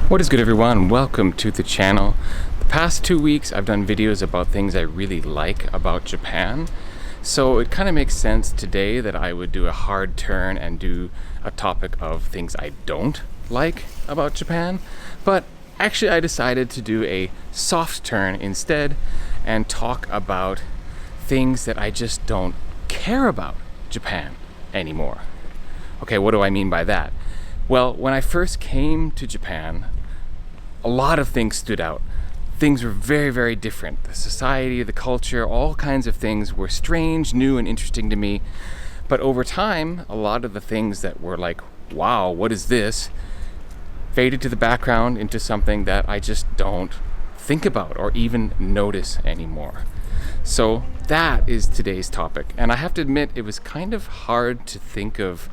What is good, everyone? Welcome to the channel. The past 2 weeks I've done videos about things I really like about Japan, so it kind of makes sense today that I would do a hard turn and do a topic of things I don't like about Japan. But actually I decided to do a soft turn instead and talk about things that I just don't care about Japan anymore. Okay, what do I mean by that? Well, when I first came to Japan, a lot of things stood out. Things were very, very different. The society, the culture, all kinds of things were strange, new, and interesting to me. But over time, a lot of the things that were like, wow, what is this, faded to the background into something that I just don't think about or even notice anymore. So that is today's topic. And I have to admit, it was kind of hard to think of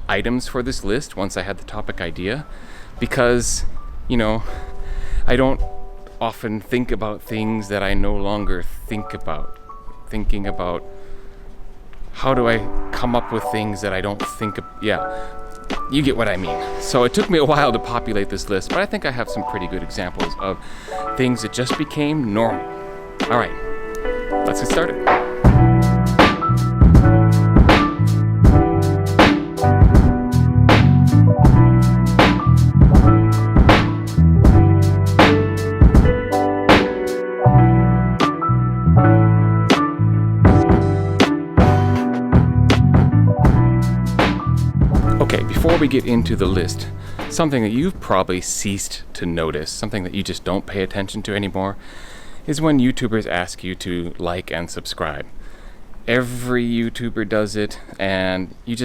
items for this list once I had the topic idea, because, I don't often think about things that I no longer think about. Thinking about how do I come up with things that I don't think of. Yeah, you get what I mean. So it took me a while to populate this list, but I think I have some pretty good examples of things that just became normal. All right, let's get started. Okay, before we get into the list, something that you've probably ceased to notice, something that you just don't pay attention to anymore, is when YouTubers ask you to like and subscribe. Every YouTuber does it, and you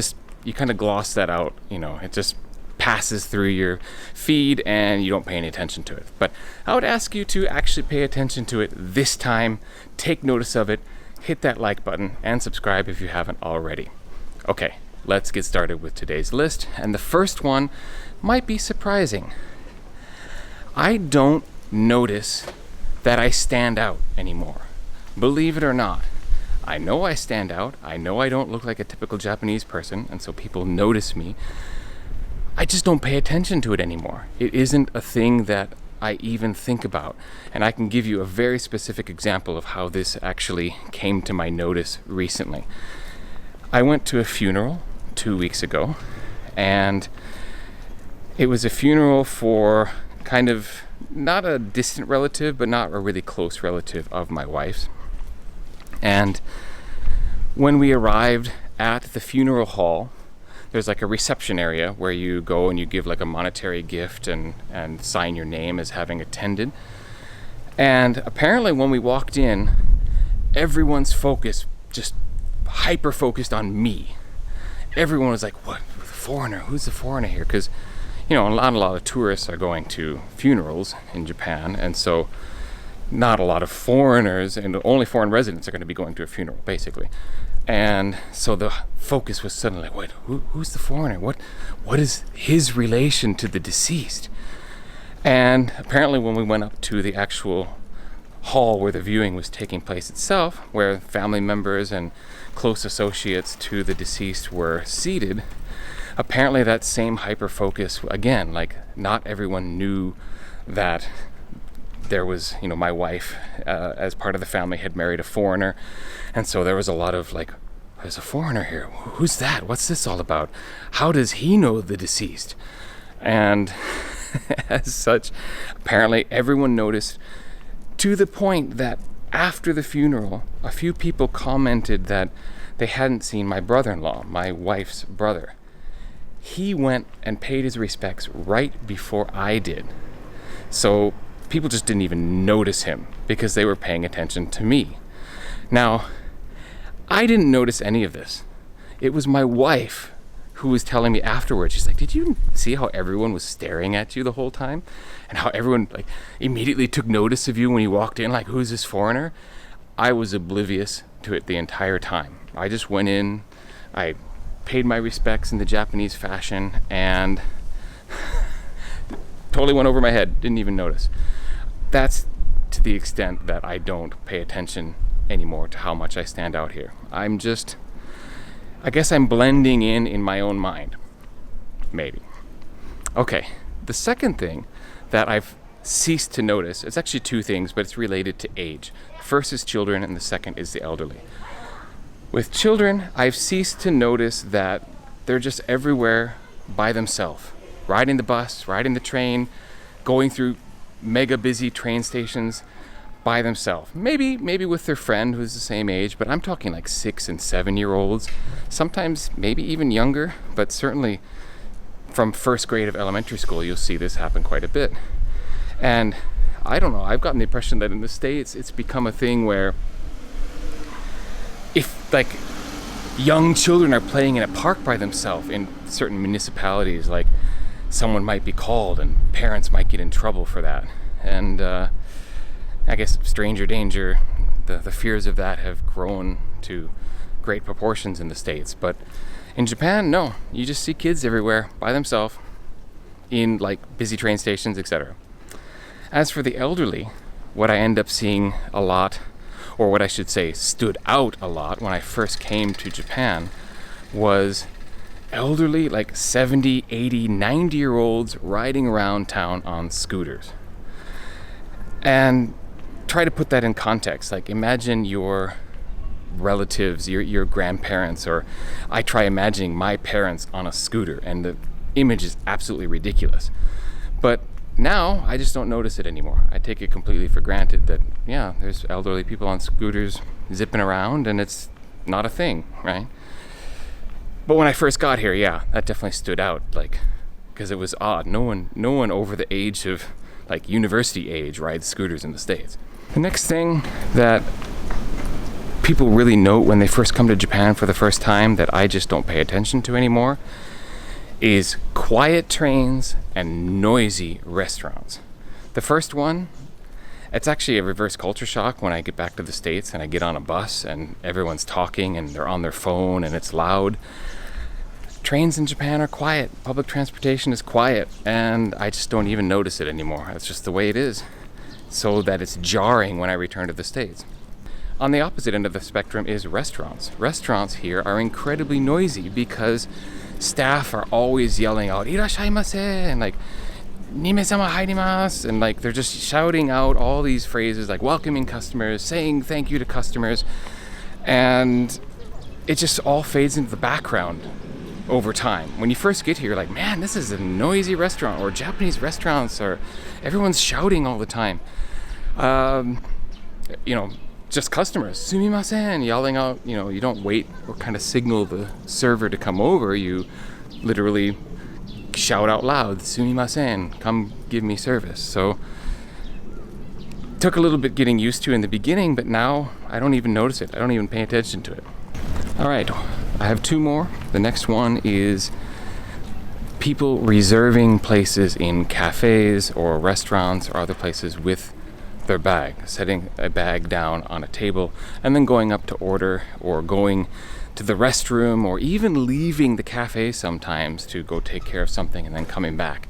kind of gloss that out. It just passes through your feed and you don't pay any attention to it. But I would ask you to actually pay attention to it this time, take notice of it, hit that like button, and subscribe if you haven't already. Okay. Let's get started with today's list, and the first one might be surprising. I don't notice that I stand out anymore. Believe it or not. I know I stand out. I know I don't look like a typical Japanese person, and so people notice me. I just don't pay attention to it anymore. It isn't a thing that I even think about, and I can give you a very specific example of how this actually came to my notice recently. I went to a funeral 2 weeks ago, and it was a funeral for kind of not a distant relative, but not a really close relative of my wife's. And when we arrived at the funeral hall, there's like a reception area where you go and you give like a monetary gift and sign your name as having attended. And apparently when we walked in, everyone's focus just hyper focused on me. Everyone was like, what, the foreigner? Who's the foreigner here? Because, a lot of tourists are going to funerals in Japan, and so not a lot of foreigners, and only foreign residents are going to be going to a funeral, basically. And so the focus was suddenly, wait, who's the foreigner? What is his relation to the deceased? And apparently when we went up to the actual hall where the viewing was taking place itself, where family members and close associates to the deceased were seated, apparently that same hyper focus, again, like not everyone knew that there was, my wife as part of the family had married a foreigner, and so there was a lot of like, there's a foreigner here, who's that, what's this all about, how does he know the deceased? And as such, apparently everyone noticed, to the point that after the funeral, a few people commented that they hadn't seen my brother-in-law, my wife's brother. He went and paid his respects right before I did. So people just didn't even notice him because they were paying attention to me. Now, I didn't notice any of this. It was my wife who was telling me afterwards. She's like, did you see how everyone was staring at you the whole time? And how everyone like immediately took notice of you when you walked in, like, who's this foreigner? I was oblivious to it the entire time. I just went in, I paid my respects in the Japanese fashion, and totally went over my head, didn't even notice. That's to the extent that I don't pay attention anymore to how much I stand out here. I guess I'm blending in my own mind. Maybe. Okay, the second thing that I've ceased to notice. It's actually two things, but it's related to age. First is children, and the second is the elderly. With children, I've ceased to notice that they're just everywhere by themselves, riding the bus, riding the train, going through mega busy train stations by themselves. Maybe with their friend who's the same age, but I'm talking like 6 and 7 year olds, sometimes maybe even younger, but certainly from first grade of elementary school, you'll see this happen quite a bit. And I don't know, I've gotten the impression that in the States, it's become a thing where if like young children are playing in a park by themselves in certain municipalities, like someone might be called and parents might get in trouble for that. And I guess stranger danger, the fears of that have grown to great proportions in the States. But in Japan, no, you just see kids everywhere by themselves in like busy train stations, etc. As for the elderly, what I end up seeing a lot, or what I should say stood out a lot when I first came to Japan, was elderly, like 70, 80, 90-year-olds riding around town on scooters. And try to put that in context. Like imagine your relatives, your grandparents, or I try imagining my parents on a scooter, and the image is absolutely ridiculous. But now I just don't notice it anymore. I take it completely for granted that, yeah, there's elderly people on scooters zipping around and it's not a thing, right? But when I first got here, yeah, that definitely stood out, like, because it was odd. No one over the age of like university age rides scooters in the States. The next thing that people really note when they first come to Japan for the first time that I just don't pay attention to anymore is quiet trains and noisy restaurants. The first one, it's actually a reverse culture shock when I get back to the States and I get on a bus and everyone's talking and they're on their phone and it's loud. Trains in Japan are quiet. Public transportation is quiet, and I just don't even notice it anymore. That's just the way it is. So that it's jarring when I return to the States. On the opposite end of the spectrum is restaurants. Restaurants here are incredibly noisy because staff are always yelling out "irashaimase" and like "nimesama hairimasu," and like they're just shouting out all these phrases like welcoming customers, saying thank you to customers, and it just all fades into the background over time. When you first get here, you're like, man, this is a noisy restaurant, or Japanese restaurants are everyone's shouting all the time. Just customers, sumimasen, yelling out, you don't wait or kind of signal the server to come over. You literally shout out loud, sumimasen, come give me service. So took a little bit getting used to in the beginning, but now I don't even notice it. I don't even pay attention to it. All right, I have two more. The next one is people reserving places in cafes or restaurants or other places with their bag, setting a bag down on a table and then going up to order, or going to the restroom, or even leaving the cafe sometimes to go take care of something and then coming back.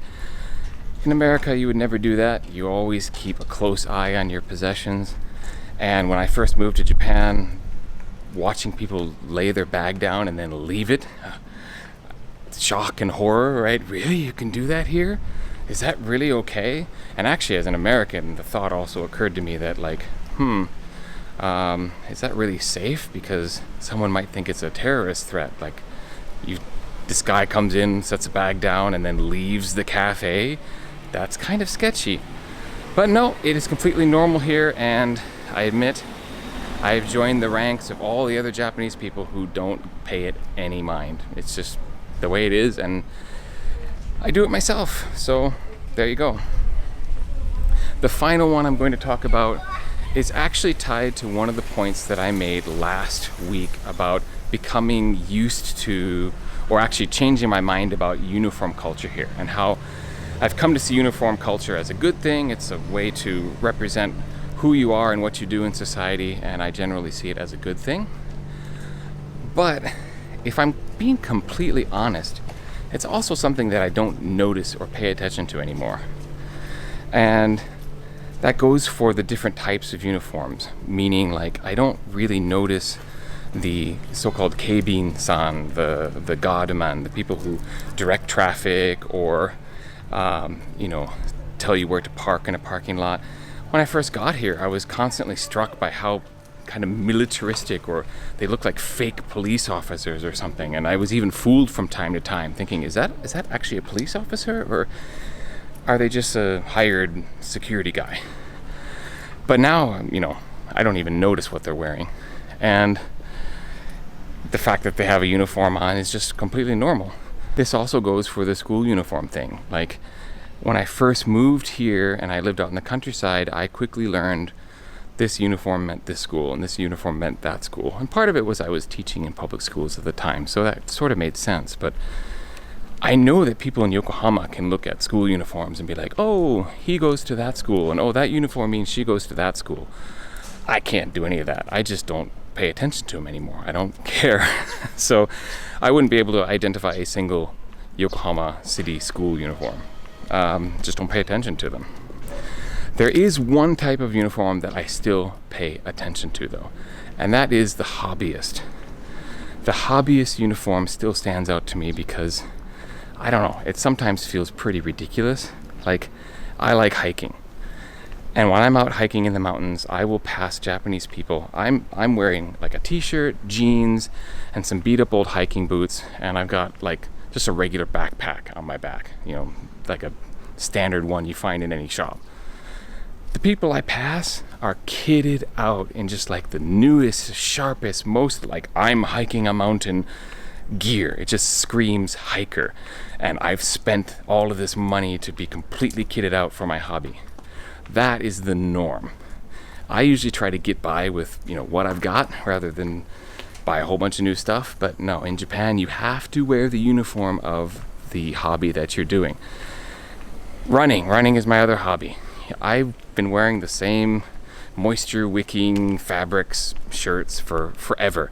In America, you would never do that. You always keep a close eye on your possessions. And when I first moved to Japan, watching people lay their bag down and then leave it, shock and horror, right? Really? You can do that here? Is that really okay? And actually, as an American, the thought also occurred to me that like, is that really safe? Because someone might think it's a terrorist threat. Like, this guy comes in, sets a bag down, and then leaves the cafe. That's kind of sketchy. But no, it is completely normal here, and I admit I've joined the ranks of all the other Japanese people who don't pay it any mind. It's just the way it is, and I do it myself, so there you go. The final one I'm going to talk about is actually tied to one of the points that I made last week about becoming used to, or actually changing my mind about uniform culture here, and how I've come to see uniform culture as a good thing. It's a way to represent who you are and what you do in society, and I generally see it as a good thing. But if I'm being completely honest, it's also something that I don't notice or pay attention to anymore. And that goes for the different types of uniforms, meaning like I don't really notice the so-called keibin-san, the guardman, the people who direct traffic or, tell you where to park in a parking lot. When I first got here, I was constantly struck by how kind of militaristic, or they look like fake police officers or something. And I was even fooled from time to time, thinking, is that actually a police officer, or are they just a hired security guy? But now, I don't even notice what they're wearing. And the fact that they have a uniform on is just completely normal. This also goes for the school uniform thing. Like, when I first moved here and I lived out in the countryside, I quickly learned this uniform meant this school and this uniform meant that school. And part of it was I was teaching in public schools at the time, so that sort of made sense. But I know that people in Yokohama can look at school uniforms and be like, oh, he goes to that school, and oh, that uniform means she goes to that school. I can't do any of that. I just don't pay attention to them anymore. I don't care. So I wouldn't be able to identify a single Yokohama city school uniform. Just don't pay attention to them. There is one type of uniform that I still pay attention to, though, and that is the hobbyist. The hobbyist uniform still stands out to me because, I don't know, it sometimes feels pretty ridiculous. Like, I like hiking. And when I'm out hiking in the mountains, I will pass Japanese people. I'm wearing like a t-shirt, jeans, and some beat up old hiking boots, and I've got like just a regular backpack on my back, like a standard one you find in any shop. The people I pass are kitted out in just like the newest, sharpest, most like I'm hiking a mountain gear. It just screams hiker. And I've spent all of this money to be completely kitted out for my hobby. That is the norm. I usually try to get by with, what I've got rather than buy a whole bunch of new stuff. But no, in Japan, you have to wear the uniform of the hobby that you're doing. Running is my other hobby. I've been wearing the same moisture wicking fabrics shirts for forever,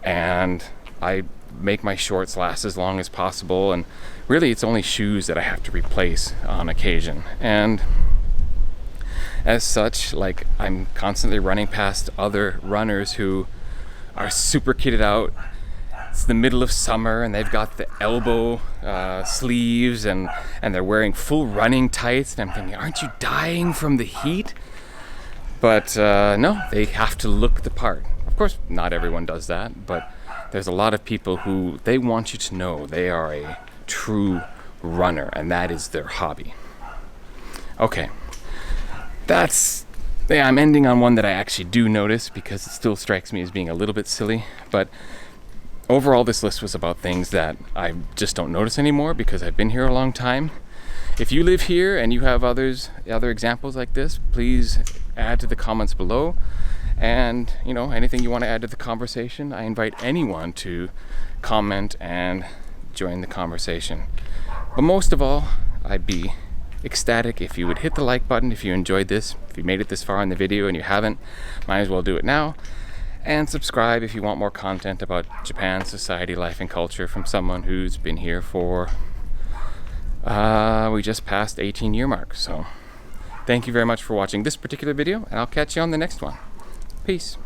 and I make my shorts last as long as possible, and really it's only shoes that I have to replace on occasion. And as such, like, I'm constantly running past other runners who are super kitted out. It's the middle of summer and they've got the elbow sleeves and they're wearing full running tights, and I'm thinking, aren't you dying from the heat? But no, they have to look the part. Of course, not everyone does that, but there's a lot of people who, they want you to know they are a true runner, and that is their hobby. Okay, I'm ending on one that I actually do notice because it still strikes me as being a little bit silly, but overall, this list was about things that I just don't notice anymore because I've been here a long time. If you live here and you have other examples like this, please add to the comments below. And, anything you want to add to the conversation, I invite anyone to comment and join the conversation. But most of all, I'd be ecstatic if you would hit the like button if you enjoyed this. If you made it this far in the video and you haven't, might as well do it now. And subscribe if you want more content about Japan, society, life, and culture from someone who's been here for, we just passed 18-year mark. So thank you very much for watching this particular video, and I'll catch you on the next one. Peace.